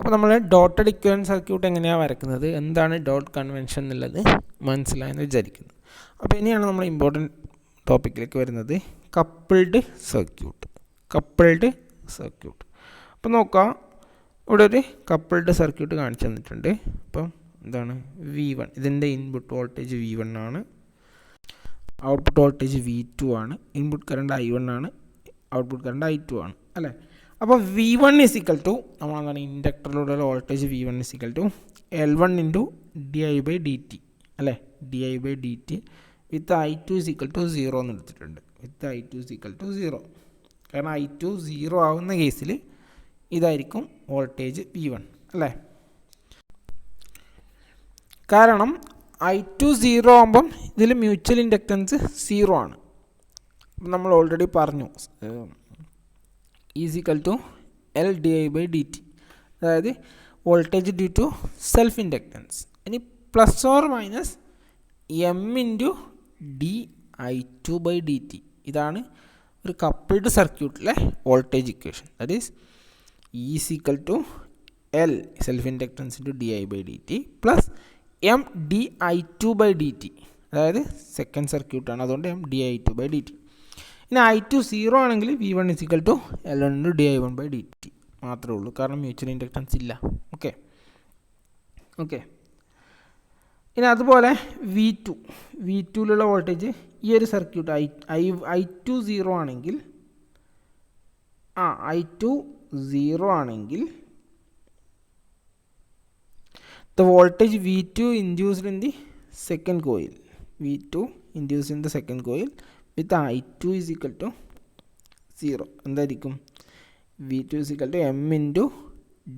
അപ്പോൾ നമ്മൾ dotted equivalent circuit എങ്ങനെയാണ് വരക്കുന്നത്, എന്താണ് ഡോട്ട് കൺവെൻഷൻ എന്നുള്ളത് മനസ്സിലായെന്ന് വിചാരിക്കുന്നു. അപ്പോൾ ഇനിയാണ് നമ്മൾ ഇമ്പോർട്ടൻറ്റ് ടോപ്പിക്കിലേക്ക് വരുന്നത്, കപ്പിൾഡ് സർക്യൂട്ട്. അപ്പോൾ നോക്കാം, ഇവിടെ ഒരു കപ്പിൾഡ് സർക്യൂട്ട് കാണിച്ചു തന്നിട്ടുണ്ട്. അപ്പം എന്താണ് V1, ഇതിൻ്റെ ഇൻപുട്ട് വോൾട്ടേജ് V1 ആണ്, ഔട്ട്പുട്ട് വോൾട്ടേജ് V2 ആണ്, ഇൻപുട്ട് കറണ്ട് I1 ആണ്, ഔട്ട്പുട്ട് കറണ്ട് I2 ആണ് അല്ലേ. അപ്പോൾ V1 = നമ്മളെന്താണ് ഇൻഡക്ടറിലൂടെയുള്ള വോൾട്ടേജ് V1 = L1 × di/dt അല്ലേ, di/dt വിത്ത് I2 = 0 എന്ന് എടുത്തിട്ടുണ്ട്. വിത്ത് I2 = 0, കാരണം I2 0 ആവുന്ന കേസിൽ ഇതായിരിക്കും വോൾട്ടേജ് V1 അല്ലേ. കാരണം I2 0 ആകുമ്പം ഇതിൽ മ്യൂച്വൽ ഇൻഡക്റ്റൻസ് 0 ആണ്. നമ്മൾ ഓൾറെഡി പറഞ്ഞു L di/dt, അതായത് voltage due to self inductance. ഇനി plus or minus M × di/dt, ഇതാണ് ഒരു കപ്പിൾഡ് സർക്യൂട്ടിലെ voltage equation. That is E L self inductance × di/dt plus M di/dt, അതായത് സെക്കൻഡ് സർക്യൂട്ടാണ്, അതുകൊണ്ട് M di/dt. ഇനി I2 0 ആണെങ്കിൽ V1 = L1 × di/dt മാത്രമേ ഉള്ളൂ, കാരണം മ്യൂച്വൽ ഇൻഡക്റ്റൻസ് ഇല്ല. ഓക്കെ. ഇനി അതുപോലെ V2ലുള്ള വോൾട്ടേജ്, ഈ ഒരു സർക്യൂട്ട് I2 0 ആണെങ്കിൽ the voltage V2 induced in the second coil with I2 = 0 എന്തായിരിക്കും, V2 = M ×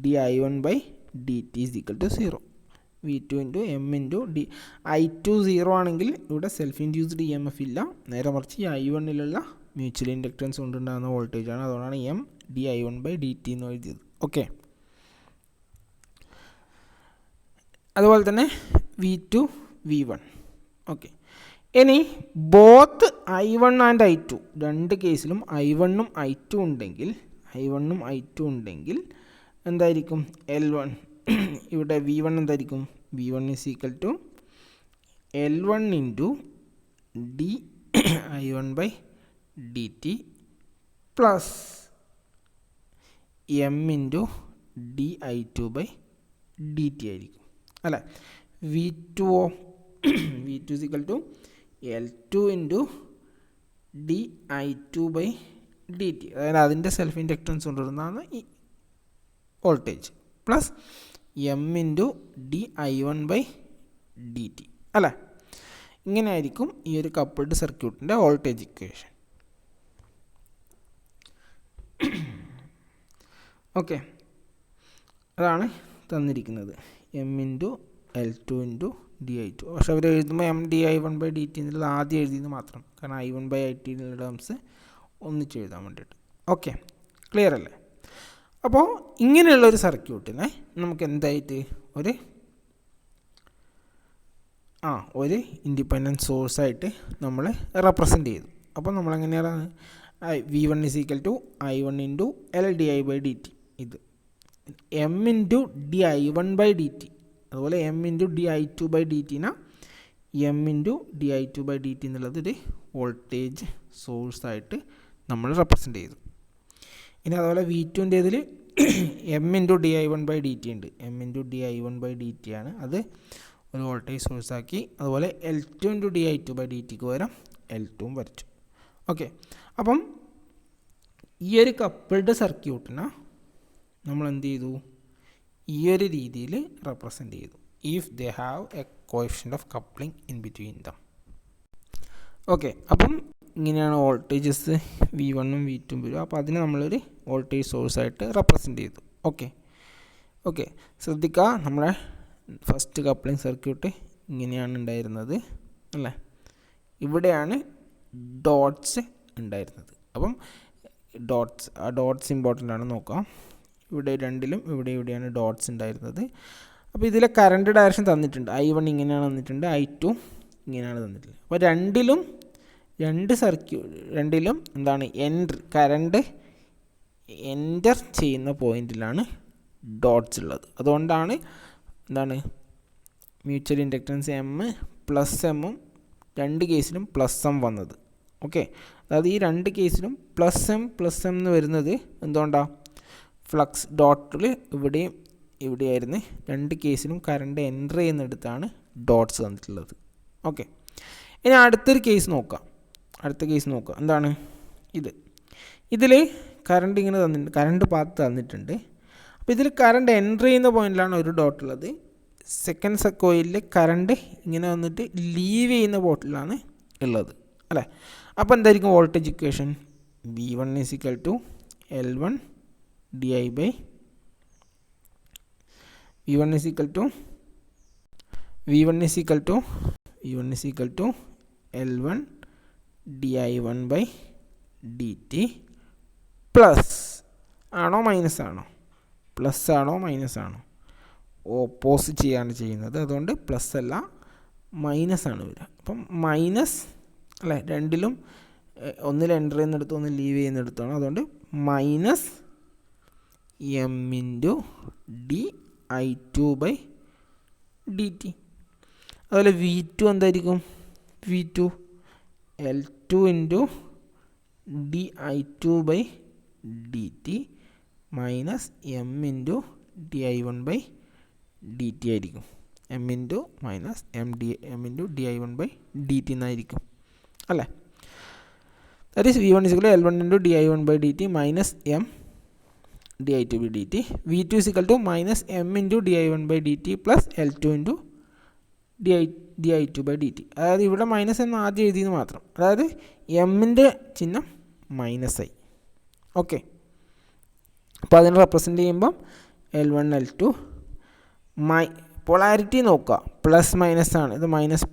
di/dt 0. V2 × M × I2 0 ആണെങ്കിൽ ഇവിടെ സെൽഫ് ഇൻഡ്യൂസ്ഡ് EMF ഇല്ല, നേരെ മറിച്ച് ഈ I1ലുള്ള മ്യൂച്വൽ ഇൻഡക്റ്റൻസ് കൊണ്ടുണ്ടാകുന്ന വോൾട്ടേജാണ്, അതുകൊണ്ടാണ് M di/dt എന്ന് എഴുതിയത്. ഓക്കെ. അതുപോലെ തന്നെ V2 V1. ഓക്കെ. ഇനി ബോത്ത് I1 ആൻഡ് I2, രണ്ട് കേസിലും I1 ഉം I2 ഉണ്ടെങ്കിൽ എന്തായിരിക്കും L1 ഇവിടെ V1 എന്തായിരിക്കും, V1 = L1 × di/dt plus M × di/dt ആയിരിക്കും അല്ലേ. V2 = L2 × di/dt, അതായത് അതിൻ്റെ സെൽഫ് ഇൻഡക്റ്റൻസ് കൊണ്ടുവരുന്നതാണ് ഈ വോൾട്ടേജ്, പ്ലസ് M × di/dt അല്ലേ. ഇങ്ങനെ ആയിരിക്കും ഈ ഒരു കപ്പിൾഡ് സർക്യൂട്ടിൻ്റെ വോൾട്ടേജ് ഇക്വേഷൻ. ഓക്കെ, അതാണ് തന്നിരിക്കുന്നത്, M × L2 × di/2. പക്ഷെ അവർ എഴുതുമ്പോൾ M di/dt എന്നുള്ളത് ആദ്യം എഴുതിയെന്ന് മാത്രം, കാരണം I1/it എന്നുള്ള ടേംസ് ഒന്നിച്ച് എഴുതാൻ വേണ്ടിയിട്ട്. ഓക്കെ, ക്ലിയർ അല്ലേ. അപ്പോൾ ഇങ്ങനെയുള്ളൊരു സർക്യൂട്ടിനെ നമുക്ക് എന്തായിട്ട് ഒരു ഇൻഡിപെൻഡൻറ്റ് സോഴ്സായിട്ട് നമ്മൾ റെപ്രസെൻ്റ് ചെയ്തു. അപ്പോൾ നമ്മളെങ്ങനെയാണ് V1 = I1 × L di/dt, ഇത് M × di/dt, അതുപോലെ M × di/2/dt M × di/2/dt എന്നുള്ളത് ഒരു വോൾട്ടേജ് സോഴ്സായിട്ട് നമ്മൾ റെപ്രസെൻ്റ് ചെയ്തു. ഇനി അതുപോലെ V2ൻ്റേതിൽ M × di/dt ഉണ്ട്, M × di/dt ആണ്, അത് ഒരു വോൾട്ടേജ് സോഴ്സാക്കി. അതുപോലെ L2 × di/2/dtക്ക് പകരം L2 വരച്ചു. ഓക്കെ. അപ്പം ഈ ഒരു കപ്പിൾഡ് സർക്യൂട്ടിനെ നമ്മൾ എന്ത് ചെയ്തു, ഈ ഒരു രീതിയിൽ റെപ്രസെൻ്റ് ചെയ്തു, if they have A coefficient of coupling in between them. Okay. അപ്പം ഇങ്ങനെയാണ് വോൾട്ടേജസ് V1 ഉം V2 വരും. അപ്പോൾ അതിനെ നമ്മളൊരു വോൾട്ടേജ് സോഴ്സായിട്ട് റെപ്രസെൻ്റ് ചെയ്തു. ഓക്കെ. ശ്രദ്ധിക്കുക, നമ്മുടെ ഫസ്റ്റ് കപ്ലിംഗ് സർക്യൂട്ട് ഇങ്ങനെയാണ് ഉണ്ടായിരുന്നത് അല്ലേ. ഇവിടെയാണ് ഡോട്ട്സ് ഉണ്ടായിരുന്നത്. അപ്പം ഡോട്ട്സ് ഇമ്പോർട്ടൻ്റ് ആണ്, നോക്കാം. ഇവിടെ രണ്ടിലും ഇവിടെയാണ് ഡോട്ട്സ് ഉണ്ടായിരുന്നത്. അപ്പോൾ ഇതിലെ കറണ്ട് ഡയറക്ഷൻ തന്നിട്ടുണ്ട്, I1 ഇങ്ങനെയാണ് തന്നിട്ടുണ്ട്, I2 ഇങ്ങനെയാണ് തന്നിട്ടുള്ളത്. അപ്പോൾ രണ്ടിലും എന്താണ് കറണ്ട് എൻ്റർ ചെയ്യുന്ന പോയിന്റിലാണ് ഡോട്ട്സ് ഉള്ളത്. അതുകൊണ്ടാണ് എന്താണ് മ്യൂച്വൽ ഇൻഡക്റ്റൻസ് എം പ്ലസ് എമ്മും രണ്ട് കേസിലും പ്ലസ് എം വന്നത്. ഓക്കെ, അതായത് ഈ രണ്ട് കേസിലും പ്ലസ് എം എന്ന് വരുന്നത് എന്തുകൊണ്ടാണ്? ഫ്ലക്സ് ഡോട്ടിൽ ഇവിടെയും ഇവിടെയായിരുന്നു. രണ്ട് കേസിലും കറണ്ട് എൻ്റർ ചെയ്യുന്നിടത്താണ് ഡോട്ട്സ് തന്നിട്ടുള്ളത്. ഓക്കെ, ഇനി അടുത്ത കേസ് നോക്കാം. എന്താണ് ഇതിൽ കറണ്ട് ഇങ്ങനെ തന്നിട്ടുണ്ട്, കറണ്ട് പാത്ത് തന്നിട്ടുണ്ട്. അപ്പോൾ ഇതിൽ കറണ്ട് എൻ്റർ ചെയ്യുന്ന പോയിന്റിലാണ് ഒരു ഡോട്ട് ഉള്ളത്. സെക്കൻഡ് കോയിലിൽ കറണ്ട് ഇങ്ങനെ വന്നിട്ട് ലീവ് ചെയ്യുന്ന പോർട്ടിലാണ് ഉള്ളത് അല്ലേ. അപ്പോൾ എന്തായിരിക്കും voltage equation? V1 = L1 di/L1 di1/dt plus ആണോ മൈനസ് ആണോ? പ്ലസ് ആണോ മൈനസ് ആണോ? ഓപ്പോസിറ്റ് ചെയ്യാണ് ചെയ്യുന്നത്. അതുകൊണ്ട് പ്ലസ് അല്ല മൈനസ് ആണ് വരിക. അപ്പം മൈനസ് അല്ലേ, രണ്ടിലും ഒന്നിൽ എൻ്റർ ചെയ്യുന്നിടത്തും ഒന്നിൽ ലീവ് ചെയ്യുന്നിടത്താണ്. അതുകൊണ്ട് മൈനസ് m di2/dt. അതുപോലെ V2 എന്തായിരിക്കും? V2 L2 di2/dt minus m di1/dt ആയിരിക്കും. m di1/dt എന്നായിരിക്കും അല്ലേ. That is V1 = L1 di1/dt minus m di2/dt. V2 = minus m di1/dt plus L2 di2/dt. അതായത് ഇവിടെ മൈനസ് എന്ന് ആദ്യം എഴുതിയെന്ന് മാത്രം. അതായത് എമ്മിൻ്റെ ചിഹ്നം മൈനസ് ആയി. ഓക്കെ, അപ്പോൾ അതിനെ റെപ്രസെൻ്റ് ചെയ്യുമ്പം L1 L2 പൊളാരിറ്റി നോക്കുക. പ്ലസ് മൈനസ് ആണ്, ഇത് മൈനസ്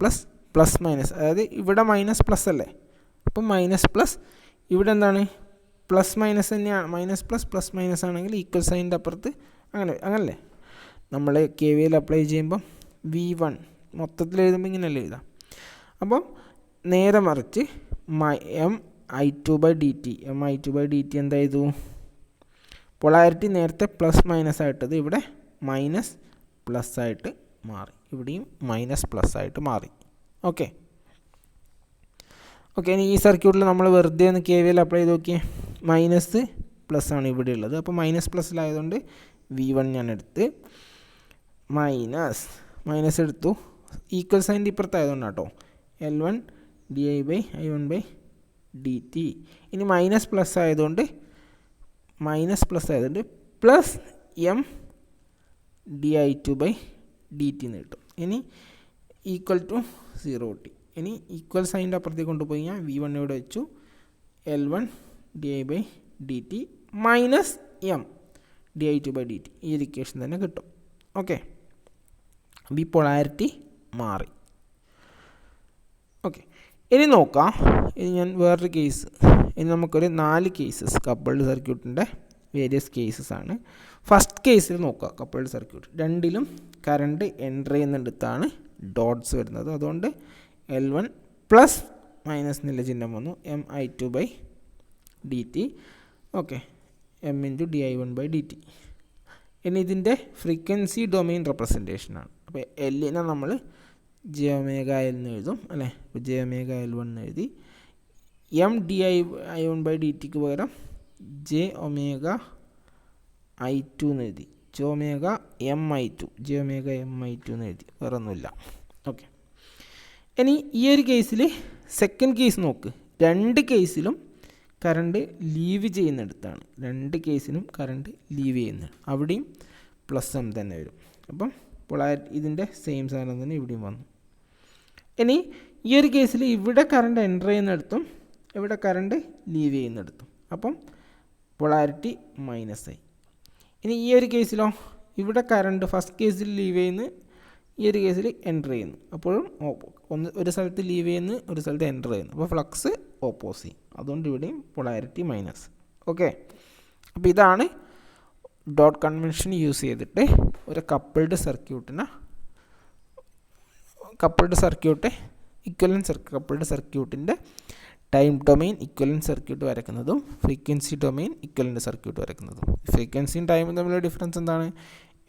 പ്ലസ് മൈനസ്. അതായത് ഇവിടെ മൈനസ് പ്ലസ് അല്ലേ, അപ്പം മൈനസ് പ്ലസ് ഇവിടെ എന്താണ് പ്ലസ് മൈനസ് തന്നെയാണ്. മൈനസ് പ്ലസ് മൈനസ് ആണെങ്കിൽ ഈക്വൽ സൈൻ്റെ അപ്പുറത്ത് അങ്ങനല്ലേ നമ്മൾ KVL അപ്ലൈ ചെയ്യുമ്പം V1 മൊത്തത്തിൽ എഴുതുമ്പോൾ ഇങ്ങനെയല്ലേ എഴുതാം. അപ്പം നേരെ മറിച്ച് mi2/dt എന്തായത്? പൊളാരിറ്റി നേരത്തെ പ്ലസ് മൈനസ് ആയിട്ടത് ഇവിടെ മൈനസ് പ്ലസ് ആയിട്ട് മാറി, ഇവിടെയും മൈനസ് പ്ലസ് ആയിട്ട് മാറി. ഓക്കെ, ഇനി ഈ സർക്യൂട്ടിൽ നമ്മൾ വെറുതെ ഒന്ന് KVL അപ്ലൈ ചെയ്ത് നോക്കിയേ. മൈനസ് പ്ലസ് ആണ് ഇവിടെ ഉള്ളത്. അപ്പോൾ മൈനസ് പ്ലസ്സിലായതുകൊണ്ട് V1 ഞാൻ എടുത്ത് മൈനസ് എടുത്തു. ഈക്വൽ സൈൻ്റെ ഇപ്പുറത്തായതുകൊണ്ട് കേട്ടോ, L1 di/I1/dt. ഇനി മൈനസ് പ്ലസ് ആയതുകൊണ്ട് പ്ലസ് m di2/dt എന്ന് കിട്ടും. ഇനി ഈക്വൽ ടു 0 കിട്ടി. ഇനി ഈക്വൽ സൈൻ്റെ അപ്പുറത്തേക്ക് കൊണ്ടുപോയി ഞാൻ V1 ഇവിടെ വെച്ചു. L1 di/dt minus m di2/dt ഈ ഇക്വേഷൻ തന്നെ കിട്ടും. ഓക്കെ, ഈ പൊളാരിറ്റി മാറി. ഓക്കെ, ഇനി നോക്കാം. ഇനി ഞാൻ വേറൊരു കേസ്, ഇനി നമുക്കൊരു 4 കേസസ് കപ്പിൾഡ് സർക്യൂട്ടിൻ്റെ വേരിയസ് കേസസ് ആണ്. ഫസ്റ്റ് കേസിൽ നോക്കുക. കപ്പിൾഡ് സർക്യൂട്ട് രണ്ടിലും കറണ്ട് എൻ്റർ ചെയ്യുന്നിടത്താണ് ഡോട്ട്സ് വരുന്നത്. അതുകൊണ്ട് L1 പ്ലസ് മൈനസ് എന്നുള്ള ചിഹ്നം വന്നു. mi2/dt. Okay, m di1/dt. ഇനി ഇതിൻ്റെ ഫ്രീക്വൻസി ഡൊമെയിൻ റെപ്രസെൻറ്റേഷനാണ്. അപ്പോൾ എല്ലിനെ നമ്മൾ jωL എന്ന് എഴുതും അല്ലേ. അപ്പോൾ jωL1 എന്ന് എഴുതി. m di1/dtക്ക് പകരം jωI2 എന്ന് എഴുതി. jωMI2 എന്ന് എഴുതി, വേറെ ഒന്നുമില്ല. ഓക്കെ, ഇനി ഈ ഒരു കേസിൽ സെക്കൻഡ് കേസ് നോക്ക്. രണ്ട് കേസിലും കറണ്ട് ലീവ് ചെയ്യുന്നിടത്താണ്. അവിടെയും പ്ലസ് എം തന്നെ വരും. അപ്പം പൊളാരിറ്റി ഇതിൻ്റെ സെയിം സാധനം തന്നെ ഇവിടെയും വന്നു. ഇനി ഈ ഒരു കേസിൽ ഇവിടെ കറണ്ട് എൻ്റർ ചെയ്യുന്നിടത്തും ഇവിടെ കറണ്ട് ലീവ് ചെയ്യുന്നിടത്തും അപ്പം പൊളാരിറ്റി മൈനസ് ആയി. ഇനി ഈ ഒരു കേസിലോ ഇവിടെ കറണ്ട് ഫസ്റ്റ് കേസിൽ ലീവ് ചെയ്യുന്നു, ഈ ഒരു കേസിൽ എൻ്റർ ചെയ്യുന്നു. അപ്പോഴും ഒരു സ്ഥലത്ത് ലീവ് ചെയ്യുന്നു, ഒരു സ്ഥലത്ത് എൻ്റർ ചെയ്യുന്നു. അപ്പോൾ ഫ്ലക്സ് ഓപ്പോസിറ്റ്. അതുകൊണ്ട് ഇവിടെയും പൊളാരിറ്റി മൈനസ്. ഓക്കെ, അപ്പോൾ ഇതാണ് ഡോട്ട് കൺവെൻഷൻ യൂസ് ചെയ്തിട്ട് ഒരു കപ്പിൾഡ് സർക്യൂട്ടിൻ്റെ ടൈം ഡൊമെയിൻ ഇക്വലൻറ്റ് സർക്യൂട്ട് വരയ്ക്കുന്നതും ഫ്രീക്വൻസി ഡൊമെയിൻ ഇക്വലൻറ്റ് സർക്യൂട്ട് വരയ്ക്കുന്നതും. ഫ്രീക്വൻസിയും ടൈമും തമ്മിലുള്ള ഡിഫറൻസ് എന്താണ്?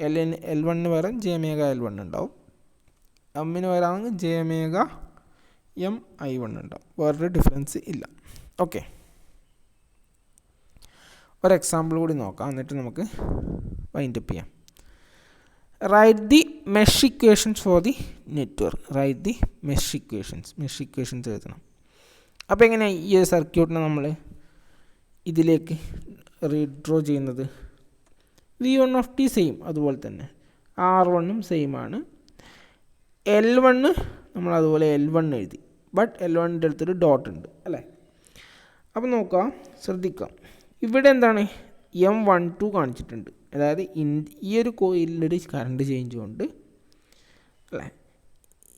L1 പകരം jωL1 ഉണ്ടാവും, എമ്മിന് പകരം jωMI1 ഉണ്ടാവും. വേറൊരു ഡിഫറൻസ് ഇല്ല. ഓക്കെ, ഒരു എക്സാമ്പിൾ കൂടി നോക്കാം, എന്നിട്ട് നമുക്ക് വൈൻഡപ്പ് ചെയ്യാം. Right the mesh equations for the network. Right the mesh equations എഴുതണം. അപ്പോൾ എങ്ങനെയാണ് ഈ ഒരു സർക്യൂട്ടിനെ നമ്മൾ ഇതിലേക്ക് റീഡ്രോ ചെയ്യുന്നത്? V1 സെയിം, അതുപോലെ തന്നെ R1 സെയിം ആണ്. L1 നമ്മൾ അതുപോലെ L1 എഴുതി, ബട്ട് L1ൻ്റെ അടുത്തൊരു ഡോട്ട് ഉണ്ട് അല്ലേ. അപ്പോൾ നോക്കാം, ശ്രദ്ധിക്കാം, ഇവിടെ എന്താണ് M12 കാണിച്ചിട്ടുണ്ട്. അതായത് ഈ ഒരു കോയിലിൻ്റെ കറണ്ട് ചേഞ്ച് കൊണ്ട് അല്ലേ,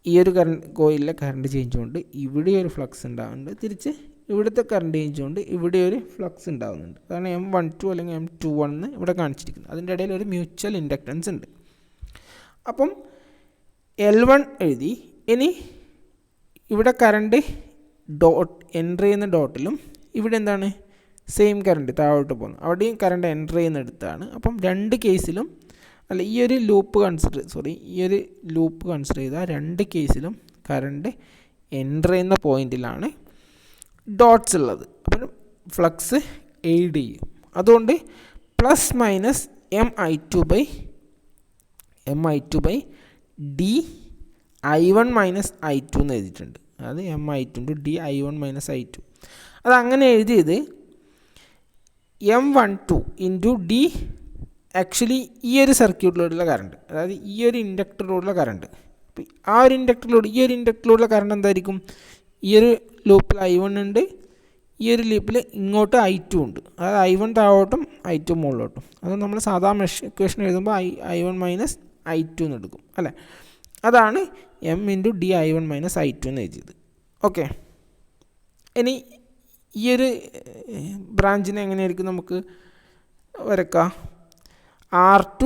ഈ ഒരു കോയിലിലെ കറണ്ട് ചേഞ്ച് കൊണ്ട് ഇവിടെ ഒരു ഫ്ലക്സ് ഉണ്ടാകുന്നുണ്ട്, തിരിച്ച് ഇവിടുത്തെ കറണ്ട് ചേഞ്ച് കൊണ്ട് ഇവിടെ ഒരു ഫ്ലക്സ് ഉണ്ടാകുന്നുണ്ട്. അതാണ് M12 അല്ലെങ്കിൽ M21 ഇവിടെ കാണിച്ചിരിക്കുന്നത്. അതിൻ്റെ ഇടയിൽ ഒരു മ്യൂച്വൽ ഇൻഡക്റ്റൻസ് ഉണ്ട്. അപ്പം L1 എഴുതി. ഇനി ഇവിടെ കറണ്ട് ഡോട്ട് എൻ്റർ ചെയ്യുന്ന ഡോട്ടിലും ഇവിടെ എന്താണ് സെയിം കറണ്ട് താഴോട്ട് പോകുന്നു, അവിടെയും കറണ്ട് എൻ്റർ ചെയ്യുന്നിടത്താണ്. അപ്പം രണ്ട് കേസിലും അല്ല, ഈ ഒരു ലൂപ്പ് കൺസിഡർ ചെയ്താൽ രണ്ട് കേസിലും കറണ്ട് എൻ്റർ ചെയ്യുന്ന പോയിന്റിലാണ് ഡോട്ട്സ് ഉള്ളത്. അപ്പം ഫ്ലക്സ് എയ്ഡ് ചെയ്യും. അതുകൊണ്ട് ± MI2 D I1 - I2 എന്ന് എഴുതിയിട്ടുണ്ട്. അത് MI2 D I1 - I2. അതങ്ങനെ എഴുതിയത് M12 D ആക്ച്വലി ഈ ഒരു സർക്യൂട്ടിലൂടെയുള്ള കറണ്ട്, അതായത് ഈ ഒരു ഇൻഡക്ടറിലൂടെയുള്ള കറണ്ട്. അപ്പോൾ ഈ ഒരു ഇൻഡക്ടറിലൂടെയുള്ള കറണ്ട് എന്തായിരിക്കും? ഈ ഒരു ലൂപ്പിൽ I1 ഉണ്ട്, ഈ ഒരു ലൂപ്പിൽ ഇങ്ങോട്ട് I2 ഉണ്ട്. അതായത് I1 താഴോട്ടും I2 മുകളിലോട്ടും. അത് നമ്മൾ സാധാരണ മെഷ് ഇക്വേഷൻ എഴുതുമ്പോൾ I1 - I2 എന്ന് എടുക്കും അല്ലേ. അതാണ് M × D I1 - I2 എന്ന് എഴുതിയത്. ഓക്കെ, ഇനി ഈ ഒരു ബ്രാഞ്ചിനെ എങ്ങനെയായിരിക്കും നമുക്ക് വരക്കാം? R2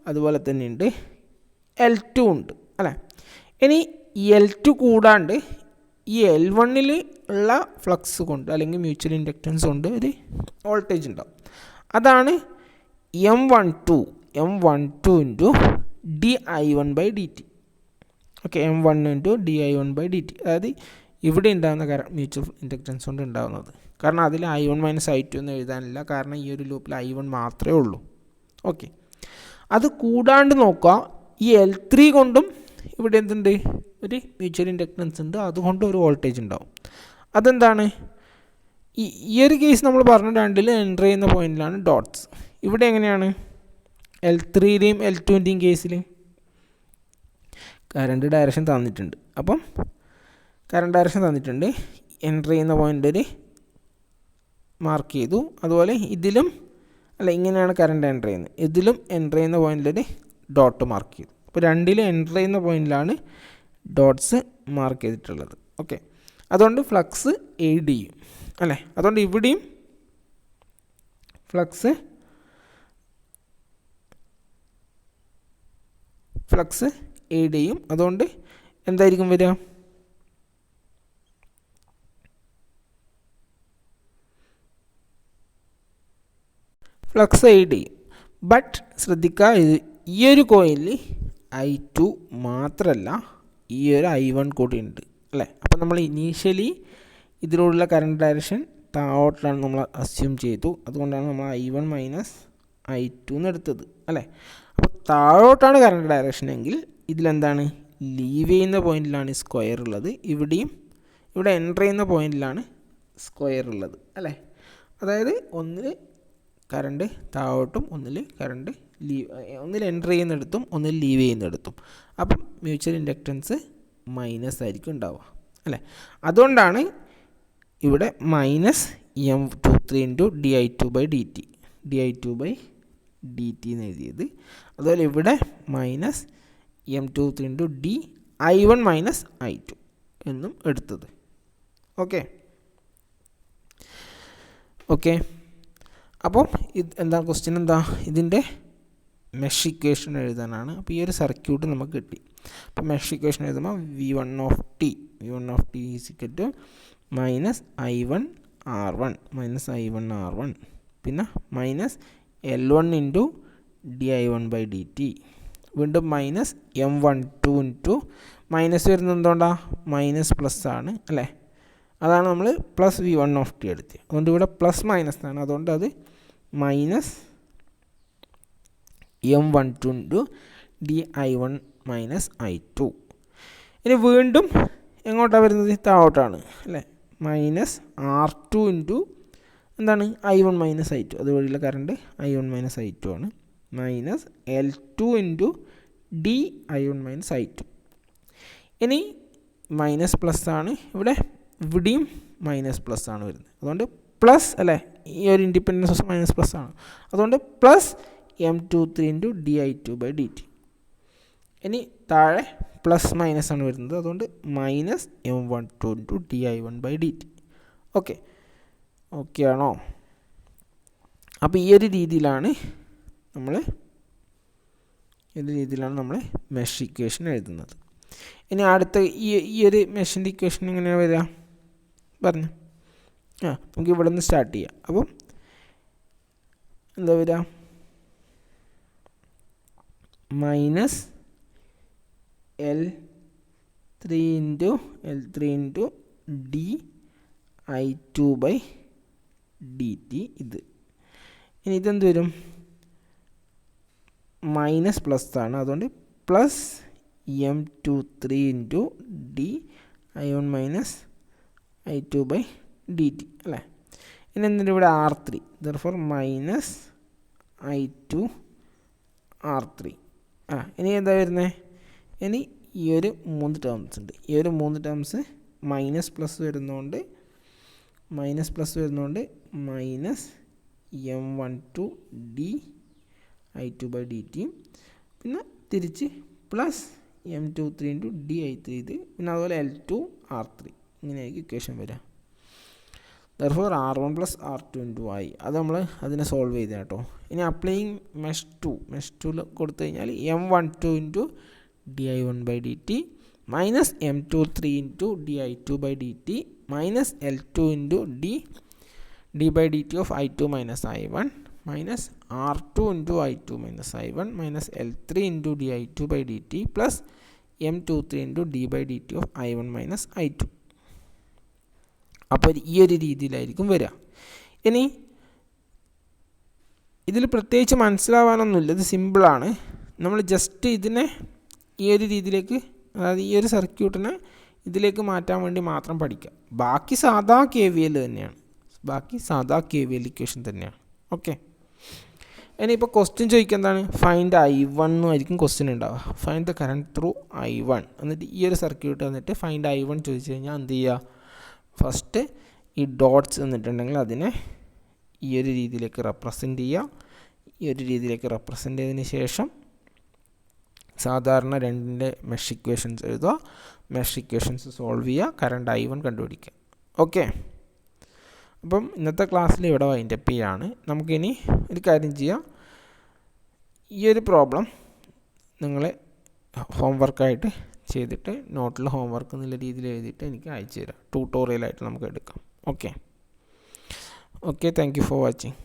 അതുപോലെ തന്നെ ഉണ്ട്, L2 ഉണ്ട് അല്ലേ. ഇനി L2 കൂടാണ്ട് ഈ L1 ഉള്ള ഫ്ലക്സ് കൊണ്ട് അല്ലെങ്കിൽ മ്യൂച്വൽ ഇൻഡക്റ്റൻസ് കൊണ്ട് ഒരു വോൾട്ടേജ് ഉണ്ടാവും. അതാണ് M12 × dI1/dt. Okay, M1 × dI1/dt. അതായത് ഇവിടെ ഉണ്ടാകുന്ന മ്യൂച്വൽ ഇൻഡക്റ്റൻസ് കൊണ്ട് ഉണ്ടാകുന്നത്. കാരണം അതിൽ I1 - I2 എന്ന് എഴുതാനില്ല, കാരണം ഈ ഒരു ലൂപ്പിൽ I1 മാത്രമേ ഉള്ളൂ. ഓക്കെ, അത് കൂടാണ്ട് നോക്കുക, ഈ L3 കൊണ്ടും ഇവിടെ എന്തുണ്ട്? ഒരു മ്യൂച്വൽ ഇൻഡക്റ്റൻസ് ഉണ്ട്, അതുകൊണ്ട് ഒരു വോൾട്ടേജ് ഉണ്ടാവും. അതെന്താണ്? ഈ ഒരു കേസ് നമ്മൾ പറഞ്ഞ രണ്ടിൽ എൻ്റർ ചെയ്യുന്ന പോയിന്റിലാണ് ഡോട്ട്സ്. ഇവിടെ എങ്ങനെയാണ്? L3ൻ്റെയും L2ൻ്റെയും കേസിൽ കറണ്ട് ഡയറക്ഷൻ തന്നിട്ടുണ്ട്. അപ്പം കറണ്ട് ഡയറക്ഷൻ തന്നിട്ടുണ്ട്, എൻ്റർ ചെയ്യുന്ന പോയിൻ്റിൽ മാർക്ക് ചെയ്തു. അതുപോലെ ഇതിലും അല്ല, ഇങ്ങനെയാണ് കറണ്ട് എൻ്റർ ചെയ്യുന്നത്, ഇതിലും എൻ്റർ ചെയ്യുന്ന പോയിൻ്റിൽ ഡോട്ട് മാർക്ക് ചെയ്തു. അപ്പോൾ രണ്ടിലും എൻ്റർ ചെയ്യുന്ന പോയിന്റിലാണ് ഡോട്ട്സ് മാർക്ക് ചെയ്തിട്ടുള്ളത്. ഓക്കെ, അതുകൊണ്ട് ഫ്ലക്സ് എയ്ഡ് ചെയ്യും അല്ലേ. അതുകൊണ്ട് ഇവിടെയും ഫ്ലക്സ് എയ്ഡ് ചെയ്യും. അതുകൊണ്ട് എന്തായിരിക്കും വരിക? ഫ്ലക്സ് എയ്ഡ് ചെയ്യും. ബട്ട് ശ്രദ്ധിക്കുക, ഈ ഒരു കോയിലിൽ I2 മാത്രമല്ല, ഈ ഒരു I1 കൂടി ഉണ്ട് അല്ലേ. അപ്പം നമ്മൾ ഇനീഷ്യലി ഇതിലൂടെയുള്ള കറണ്ട് ഡയറക്ഷൻ താഴോട്ടാണ് നമ്മൾ അസ്യൂം ചെയ്തു. അതുകൊണ്ടാണ് നമ്മൾ I1 - I2 എന്ന് എടുത്തത് അല്ലേ. അപ്പോൾ താഴോട്ടാണ് കറണ്ട് ഡയറക്ഷൻ എങ്കിൽ ഇതിലെന്താണ്? ലീവ് ചെയ്യുന്ന പോയിന്റിലാണ് സ്ക്വയർ ഉള്ളത്, ഇവിടെ എൻ്റർ ചെയ്യുന്ന പോയിന്റിലാണ് സ്ക്വയർ ഉള്ളത് അല്ലേ. അതായത് ഒന്നിൽ കറണ്ട് താഴോട്ടും ഒന്നിൽ കറണ്ട് ഒന്നിൽ എൻ്റർ ചെയ്യുന്നിടത്തും ഒന്നിൽ ലീവ് ചെയ്യുന്നിടത്തും. അപ്പം മ്യൂച്വൽ ഇൻഡക്റ്റൻസ് മൈനസ് ആയിരിക്കും ഉണ്ടാവുക അല്ലേ. അതുകൊണ്ടാണ് ഇവിടെ -M23 × dI2/dt എന്ന് എഴുതിയത്. അതുപോലെ ഇവിടെ -M23 × dI1 - I2 എന്നും എടുത്തത്. ഓക്കെ, അപ്പോൾ എന്താ ക്വസ്റ്റ്യൻ? എന്താ ഇതിൻ്റെ മെഷ് ഇക്വേഷൻ എഴുതാനാണ്. അപ്പോൾ ഈ ഒരു സർക്യൂട്ട് നമുക്ക് കിട്ടി. അപ്പോൾ മെഷ് ഇക്വേഷൻ എഴുതുമ്പോൾ V1 = minus I1 R1 minus I1 R1 പിന്നെ മൈനസ് L1 ഇൻറ്റു di1/dt വീണ്ടും മൈനസ് M12 ഇൻറ്റു മൈനസ് വരുന്നത് എന്തുകൊണ്ടാണ് മൈനസ് പ്ലസ് ആണ് അല്ലേ, അതാണ് നമ്മൾ പ്ലസ് V1 എടുത്തത്. അതുകൊണ്ട് ഇവിടെ പ്ലസ് മൈനസ് ആണ്, അതുകൊണ്ട് അത് minus M12 into di1 minus I2. ഇനി വീണ്ടും എങ്ങോട്ടാണ് വരുന്നത്, താഴോട്ടാണ് അല്ലേ, മൈനസ് R2 ഇൻറ്റു എന്താണ് I1 minus I2, അതുവഴിയുള്ള current I1 minus I2 ആണ്, minus L2 into di1 minus I2. ഇനി മൈനസ് പ്ലസ് ആണ് ഇവിടെയും മൈനസ് പ്ലസ് ആണ് വരുന്നത്, അതുകൊണ്ട് പ്ലസ് അല്ലേ, ഈ ഒരു ഇൻഡിപെൻഡൻസ് സോഴ്സ് മൈനസ് പ്ലസ് ആണ്, അതുകൊണ്ട് പ്ലസ് M23 ഇൻറ്റു di2/dt. ഇനി താഴെ പ്ലസ് മൈനസ് ആണ് വരുന്നത്, അതുകൊണ്ട് minus M12 into di1/dt. Okay ആണോ? അപ്പോൾ ഈ ഒരു രീതിയിലാണ് നമ്മൾ മെഷ് ഇക്വേഷൻ എഴുതുന്നത്. ഇനി അടുത്ത ഈ ഒരു മെഷിൻ്റെ ഇക്വേഷൻ എങ്ങനെയാണ് വരിക പറഞ്ഞു, നമുക്ക് ഇവിടെ നിന്ന് സ്റ്റാർട്ട് ചെയ്യാം. അപ്പം എന്താ വരിക, മൈനസ് L3 ഇൻറ്റു di2/dt ഇത്. ഇനി ഇതെന്ത് വരും, മൈനസ് പ്ലസ് ആണ്, അതുകൊണ്ട് plus M23 into di1 minus I2/dt അല്ലേ. ഇനി എന്തിൻ്റെ ഇവിടെ R3, therefore minus I2 R3. ഇനി എന്താ വരുന്നത്, ഇനി ഈ ഒരു 3 ടേംസ് ഉണ്ട്, ഈ ഒരു 3 ടേംസ് മൈനസ് പ്ലസ് വരുന്നതുകൊണ്ട് മൈനസ് M12 di2/dt പിന്നെ തിരിച്ച് പ്ലസ് M23 ഇൻറ്റു di3 ഇത്, പിന്നെ അതുപോലെ L2 R3, ഇങ്ങനെയായിരിക്കും ഇക്വേഷൻ വരിക. therefore R1 plus R2 into I, അത് നമ്മൾ അതിനെ സോൾവ് ചെയ്ത കേട്ടോ. ഇനി അപ്ലൈയിങ് മെഷ് 2 കൊടുത്തു കഴിഞ്ഞാൽ M12 into di1/dt minus M23 into di2/dt minus L2 into d/dt of I2 minus I1 minus R2 into I2 minus I1 minus L3 into di2/dt plus M23 into d/dt of I1 minus I2. അപ്പോൾ ഈ ഒരു രീതിയിലായിരിക്കും വരിക. ഇനി ഇതിൽ പ്രത്യേകിച്ച് മനസ്സിലാവാനൊന്നുമില്ല, ഇത് സിമ്പിളാണ്. നമ്മൾ ജസ്റ്റ് ഇതിനെ ഈ ഒരു രീതിയിലേക്ക്, അതായത് ഈ ഒരു സർക്യൂട്ടിനെ ഇതിലേക്ക് മാറ്റാൻ വേണ്ടി മാത്രം പഠിക്കുക. ബാക്കി സാധാ KVL തന്നെയാണ്, ഇക്വേഷൻ തന്നെയാണ്. ഓക്കെ, ഇനിയിപ്പോൾ ക്വസ്റ്റ്യൻ ചോദിക്കുക എന്താണ്, ഫൈൻഡ് I1 ആയിരിക്കും ക്വസ്റ്റ്യൻ ഉണ്ടാവുക. Find the current through I1, എന്നിട്ട് ഈ ഒരു സർക്യൂട്ട് വന്നിട്ട് ഫൈൻഡ് I1 ചോദിച്ചു കഴിഞ്ഞാൽ എന്ത് ചെയ്യുക, ഫസ്റ്റ് ഈ ഡോട്ട്സ് എന്നിട്ടുണ്ടെങ്കിൽ അതിനെ ഈ ഒരു രീതിയിലേക്ക് റെപ്രസെൻ്റ് ചെയ്യുക. ഈ ഒരു രീതിയിലേക്ക് റെപ്രസെൻ്റ് ചെയ്തതിന് ശേഷം സാധാരണ രണ്ടിൻ്റെ മെഷ് ഇക്വേഷൻസ് എഴുതുക, മെഷ് ഇക്വേഷൻസ് സോൾവ് ചെയ്യുക, കറണ്ട് I1 കണ്ടുപിടിക്കുക. ഓക്കെ, അപ്പം ഇന്നത്തെ ക്ലാസ്സിൽ ഇവിടെ വൈൻഡപ്പ് ചെയ്യുകയാണ്. നമുക്കിനി ഒരു കാര്യം ചെയ്യാം, ഈ ഒരു പ്രോബ്ലം നിങ്ങൾ ഹോംവർക്കായിട്ട് ചെയ്തിട്ട് നോട്ടിൽ ഹോംവർക്ക് എന്നുള്ള രീതിയിൽ എഴുതിയിട്ട് എനിക്ക് അയച്ചു തരാം, ട്യൂട്ടോറിയലായിട്ട് നമുക്ക് എടുക്കാം. Okay, thank you for watching.